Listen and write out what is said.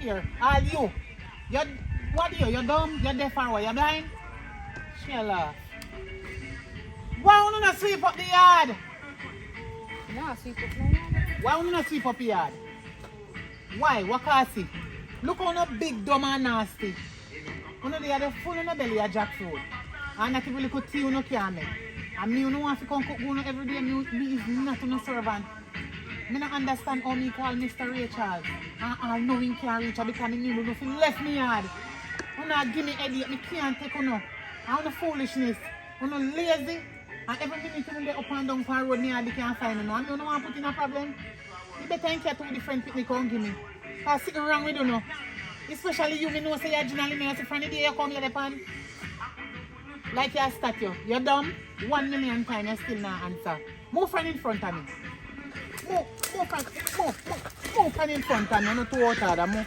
here. All you. You're, what are you? You're dumb? You're deaf or what? You're blind? Sheila. Why would you not sweep up the yard? No, sweep up no yard. Why would you not sweep up the yard? Why? What can I see? Look how no big, dumb and nasty. You know they are the full in the belly of jackfruit. And not even little tea you no can make. And me you no want to come cook you every day. Me is not a servant. Me not understand how me call Mr. Rachel. And all knowing can't reach her because me knew nothing left me yard. You not give me headache. Me can't take you no. And the foolishness. You no lazy. And every minute you get up and down for the road, me hardly can't find you. And you don't want to put in a problem. You better think two different people come give me. Because something wrong with you no. Especially you, me know say you're generally me from the day you come here depend. Like your statue. You're dumb. 1 million times you still not answer. Move from in front of me. Move from in front of me. I'm not too out of that. Move.